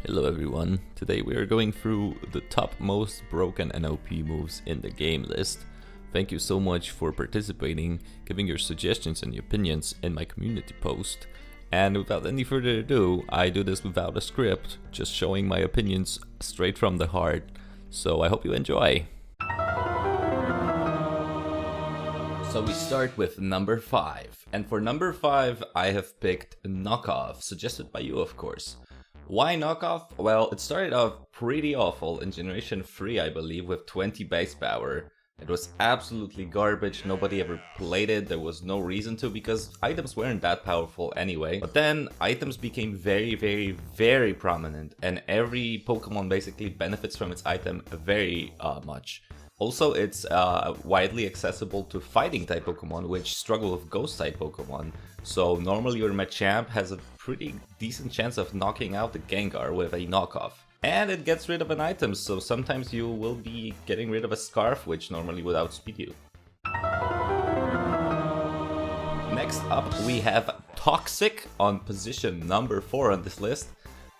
Hello everyone, today we are going through the top most broken NOP moves in the game list. Thank you so much for participating, giving your suggestions and your opinions in my community post. And without any further ado, I do this without a script, just showing my opinions straight from the heart. So I hope you enjoy. So we start with number 5, and for number 5 I have picked Knockoff, suggested by you of course. Why Knockoff? Well, it started off pretty awful in Generation 3 I believe with 20 base power. It was absolutely garbage, nobody ever played it, there was no reason to because items weren't that powerful anyway. But then items became very prominent and every Pokemon basically benefits from its item very much. Also, it's widely accessible to fighting type Pokemon, which struggle with ghost type Pokemon. So normally your Machamp has a pretty decent chance of knocking out the Gengar with a knockoff. And it gets rid of an item, so sometimes you will be getting rid of a Scarf, which normally would outspeed you. Next up we have Toxic on position number 4 on this list.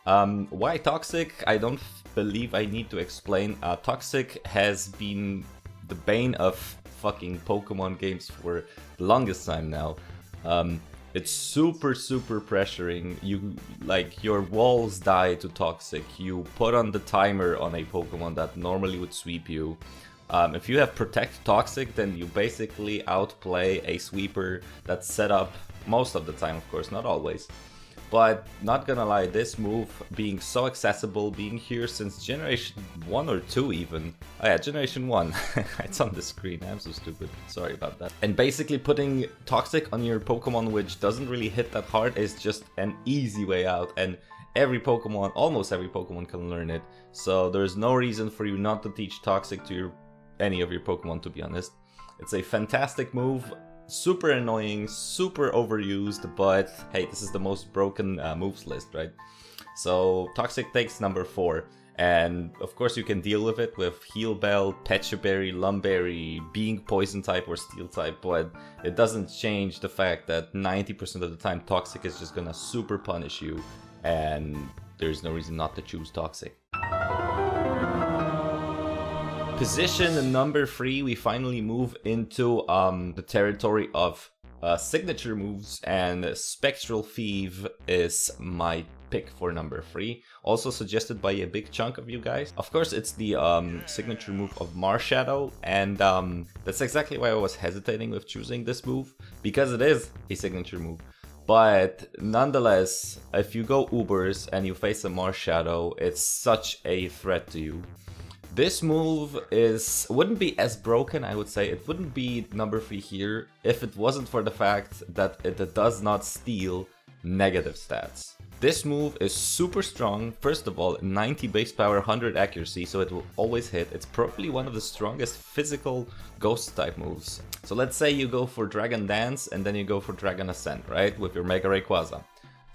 Why Toxic? I don't believe I need to explain. Toxic has been the bane of fucking Pokemon games for the longest time now. It's super pressuring. Your walls die to Toxic. You put on the timer on a Pokemon that normally would sweep you. If you have Protect Toxic, then you basically outplay a sweeper that's set up most of the time, of course, not always. But not gonna lie, this move being so accessible, being here since Generation 1 or 2 even. Oh yeah, Generation 1. It's on the screen, I'm so stupid, sorry about that. And basically putting Toxic on your Pokemon which doesn't really hit that hard is just an easy way out. And every Pokemon, almost every Pokemon can learn it. So there's no reason for you not to teach Toxic to any of your Pokemon, to be honest. It's a fantastic move. Super annoying, super overused, but hey, this is the most broken moves list, right? So Toxic takes number 4, and of course you can deal with it with Heal Bell, Pecha Berry, Lumberry, being Poison type or Steel type, but it doesn't change the fact that 90% of the time Toxic is just gonna super punish you, and there's no reason not to choose Toxic. Position number 3, we finally move into the territory of signature moves, and Spectral Thief is my pick for number 3. Also suggested by a big chunk of you guys. Of course, it's the signature move of Marshadow, and that's exactly why I was hesitating with choosing this move, because it is a signature move. But nonetheless, if you go Ubers and you face a Marshadow, it's such a threat to you. This move wouldn't be as broken, I would say. It wouldn't be number 3 here if it wasn't for the fact that it does not steal negative stats. This move is super strong. First of all, 90 base power, 100 accuracy, so it will always hit. It's probably one of the strongest physical ghost type moves. So let's say you go for Dragon Dance and then you go for Dragon Ascent, right? With your Mega Rayquaza.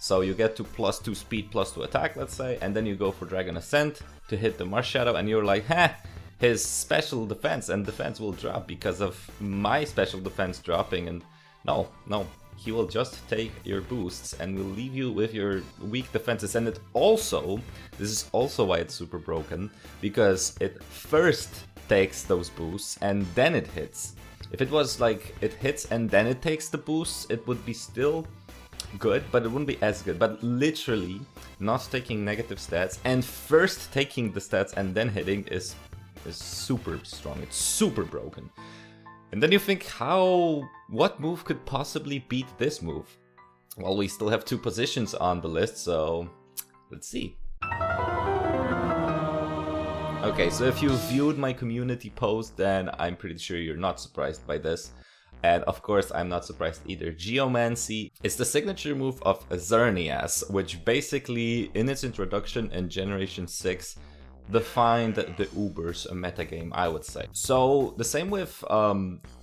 So you get to +2 speed, +2 attack, let's say, and then you go for Dragon Ascent to hit the Marshadow, and you're like, his special defense and defense will drop because of my special defense dropping, and no, he will just take your boosts and will leave you with your weak defenses. And this is also why it's super broken, because it first takes those boosts and then it hits. If it was like it hits and then it takes the boosts, it would be still good, but it wouldn't be as good. But literally not taking negative stats and first taking the stats and then hitting is super strong. It's super broken. And then you think, what move could possibly beat this move? Well, we still have 2 positions on the list, so let's see. Okay, so if you viewed my community post, then I'm pretty sure you're not surprised by this. And of course, I'm not surprised either. Geomancy is the signature move of Xerneas, which basically, in its introduction in Generation 6, defined the Ubers metagame, I would say. So, the same with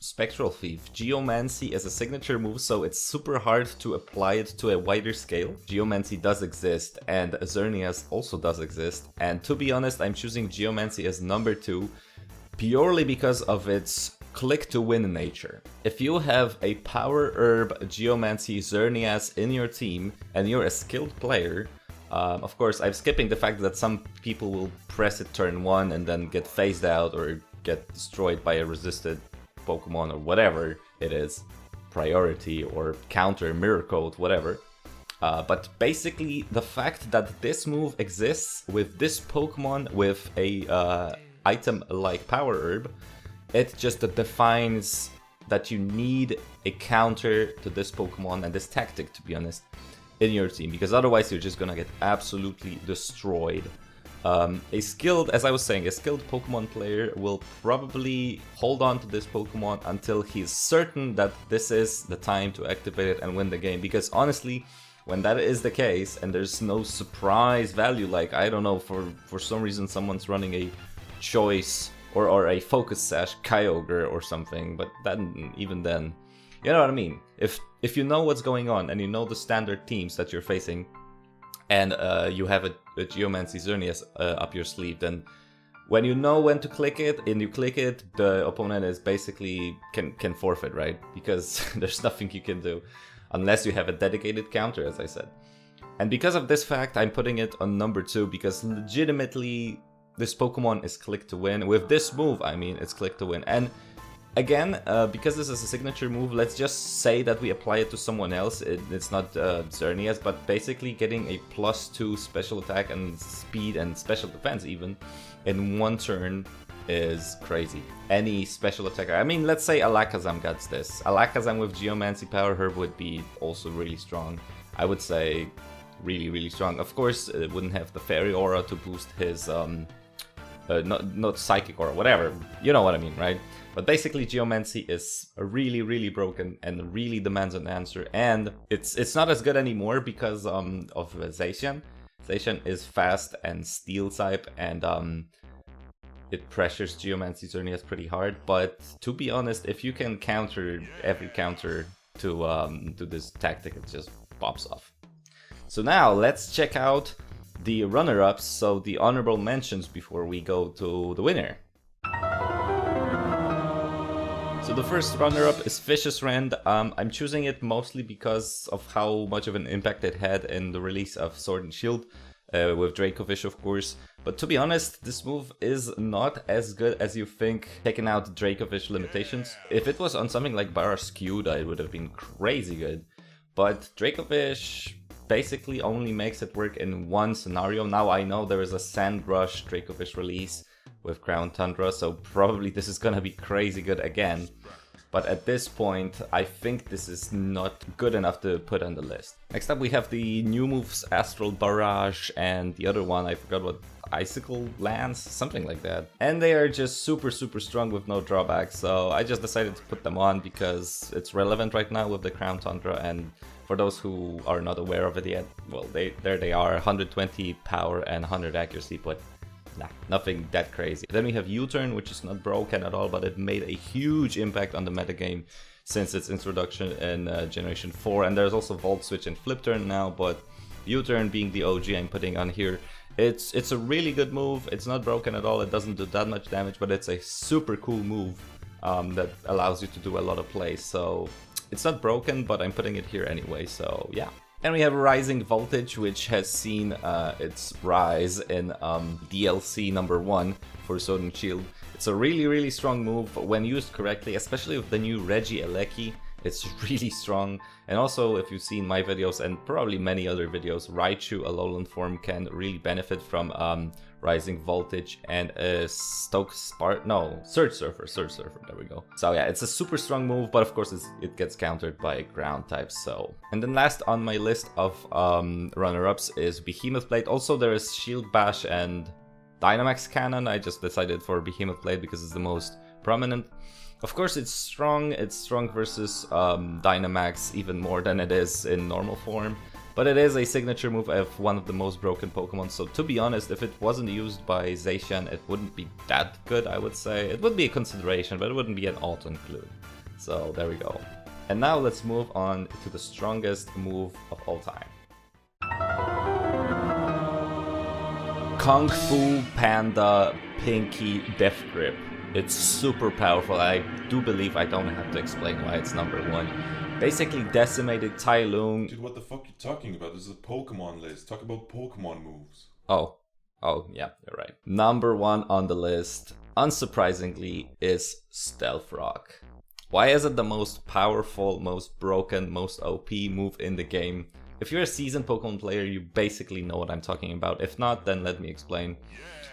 Spectral Thief. Geomancy is a signature move, so it's super hard to apply it to a wider scale. Geomancy does exist, and Xerneas also does exist. And to be honest, I'm choosing Geomancy as number 2, purely because of its click to win nature. If you have a Power Herb Geomancy Xerneas in your team and you're a skilled player, Of course, I'm skipping the fact that some people will press it turn 1 and then get phased out or get destroyed by a resisted Pokemon or whatever it is. Priority or counter, mirror code, whatever. But basically, the fact that this move exists with this Pokemon with a item like Power Herb, it just defines that you need a counter to this Pokemon and this tactic, to be honest, in your team, because otherwise you're just gonna get absolutely destroyed. As I was saying, a skilled Pokemon player will probably hold on to this Pokemon until he's certain that this is the time to activate it and win the game. Because honestly, when that is the case and there's no surprise value, like, I don't know, for some reason someone's running a choice or a focus sash Kyogre or something, but then even then, you know what I mean? If you know what's going on and you know the standard teams that you're facing, and you have a Geomancy Xerneas up your sleeve, then when you know when to click it and you click it, the opponent is basically can forfeit, right? Because there's nothing you can do unless you have a dedicated counter, as I said. And because of this fact, I'm putting it on number 2, because legitimately this Pokemon is click to win. With this move, I mean, it's click to win. And again, because this is a signature move, let's just say that we apply it to someone else. It's not Xerneas, but basically getting a +2 special attack and speed and special defense even in one turn is crazy. Any special attacker, I mean, let's say Alakazam gets this. Alakazam with Geomancy Power Herb would be also really strong. I would say really, really strong. Of course, it wouldn't have the Fairy Aura to boost his, not Psychic Aura, whatever. You know what I mean, right? But basically, Geomancy is really, really broken and really demands an answer. And it's not as good anymore because of Zacian. Zacian is fast and Steel type, and it pressures Geomancy Xerneas pretty hard. But to be honest, if you can counter every counter to this tactic, it just pops off. So now let's check out the runner-ups, so the honorable mentions, before we go to the winner. So the first runner-up is Vicious Rend. I'm choosing it mostly because of how much of an impact it had in the release of Sword and Shield, with Dracovish, of course. But to be honest, this move is not as good as you think, taking out Dracovish limitations. If it was on something like Barraskewda, it would have been crazy good. But Dracovish basically only makes it work in one scenario. Now I know there is a Sand Rush Dracovish release with Crown Tundra, so probably this is gonna be crazy good again. But at this point, I think this is not good enough to put on the list. Next up we have the new moves Astral Barrage and the other one, I forgot what, Icicle Lance, something like that. And they are just super, super strong with no drawbacks, so I just decided to put them on because it's relevant right now with the Crown Tundra. And for those who are not aware of it yet, well, there they are, 120 power and 100 accuracy, but nah, nothing that crazy. Then we have U-Turn, which is not broken at all, but it made a huge impact on the metagame since its introduction in Generation 4. And there's also Volt Switch and Flip Turn now, but U-Turn being the OG I'm putting on here. It's a really good move. It's not broken at all. It doesn't do that much damage, but it's a super cool move that allows you to do a lot of plays. So it's not broken, but I'm putting it here anyway, so yeah. And we have Rising Voltage, which has seen its rise in DLC number 1 for Sword and Shield. It's a really, really strong move when used correctly, especially with the new Regieleki. It's really strong. And also, if you've seen my videos and probably many other videos, Raichu, a lowland form, can really benefit from Rising Voltage and Surge Surfer, there we go. So yeah, it's a super strong move, but of course it gets countered by ground types, so. And then last on my list of runner-ups is Behemoth Blade. Also there is Shield Bash and Dynamax Cannon. I just decided for Behemoth Blade because it's the most prominent. Of course it's strong versus Dynamax even more than it is in normal form. But it is a signature move of one of the most broken Pokemon, so to be honest, if it wasn't used by Zacian, it wouldn't be that good, I would say. It would be a consideration, but it wouldn't be an auto-include. So there we go. And now let's move on to the strongest move of all time. Kung Fu Panda Pinky Death Grip. It's super powerful. I do believe I don't have to explain why it's number 1. basically decimated Tai Lung. Dude, what the fuck are you talking about? This is a Pokemon list. Talk about Pokemon moves. Oh, yeah, you're right. Number 1 on the list, unsurprisingly, is Stealth Rock. Why is it the most powerful, most broken, most OP move in the game? If you're a seasoned Pokemon player, you basically know what I'm talking about. If not, then let me explain.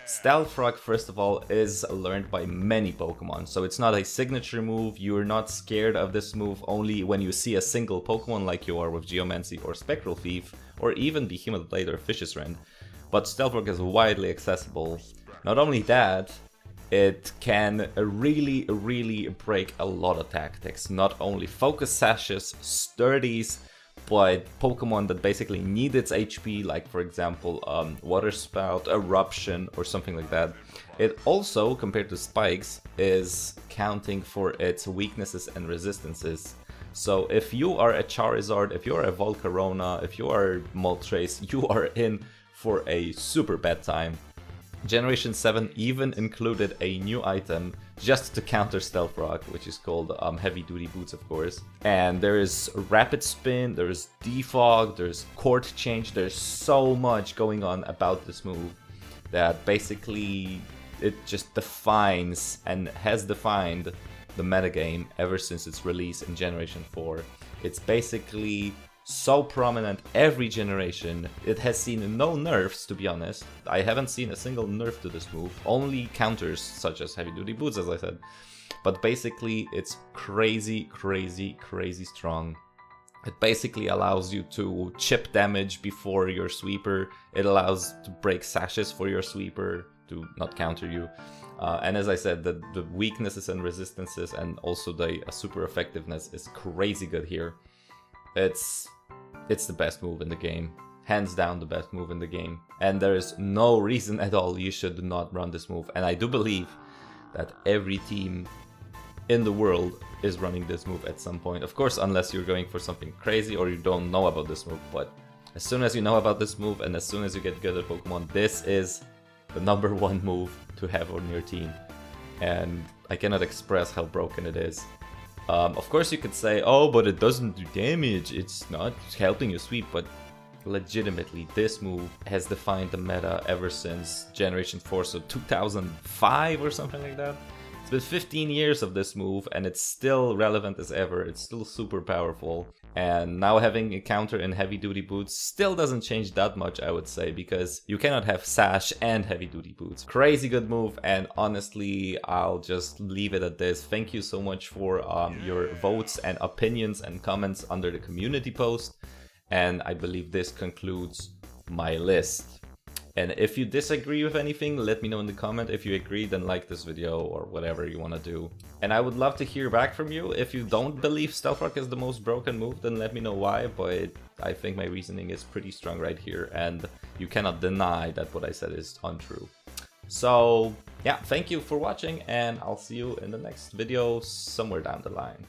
Stealth Rock, first of all, is learned by many Pokemon, so it's not a signature move. You're not scared of this move only when you see a single Pokemon like you are with Geomancy or Spectral Thief, or even Behemoth Blade or Fish's Rend. But Stealth Rock is widely accessible. Not only that, it can really break a lot of tactics. Not only focus sashes, sturdies, but Pokemon that basically need its HP, like for example Water Spout, Eruption, or something like that. It also, compared to Spikes, is counting for its weaknesses and resistances. So if you are a Charizard, if you are a Volcarona, if you are Moltres, you are in for a super bad time. Generation 7 even included a new item just to counter Stealth Rock, which is called Heavy Duty Boots, of course. And there is Rapid Spin, there is Defog, there's Court Change, there's so much going on about this move that basically it just defines and has defined the metagame ever since its release in Generation 4. It's basically so prominent every generation. It has seen no nerfs, to be honest. I haven't seen a single nerf to this move, only counters such as Heavy Duty Boots, as I said. But basically it's crazy strong. It basically allows you to chip damage before your sweeper. It allows to break sashes for your sweeper to not counter you. And as I said, the weaknesses and resistances and also the super effectiveness is crazy good here. It's the best move in the game. Hands down the best move in the game. And there is no reason at all you should not run this move. And I do believe that every team in the world is running this move at some point. Of course, unless you're going for something crazy or you don't know about this move. But as soon as you know about this move and as soon as you get good at Pokemon, this is the number 1 move to have on your team. And I cannot express how broken it is. Of course you could say, oh, but it doesn't do damage, it's not helping you sweep, but legitimately this move has defined the meta ever since Generation 4, so 2005 or something like that. It's been 15 years of this move and it's still relevant as ever, it's still super powerful. And now having a counter in Heavy Duty Boots still doesn't change that much, I would say, because you cannot have Sash and Heavy Duty Boots. Crazy good move, and honestly, I'll just leave it at this. Thank you so much for your votes and opinions and comments under the community post. And I believe this concludes my list. And if you disagree with anything, let me know in the comment. If you agree, then like this video or whatever you want to do. And I would love to hear back from you. If you don't believe Stealth Rock is the most broken move, then let me know why. But I think my reasoning is pretty strong right here. And you cannot deny that what I said is untrue. So yeah, thank you for watching. And I'll see you in the next video somewhere down the line.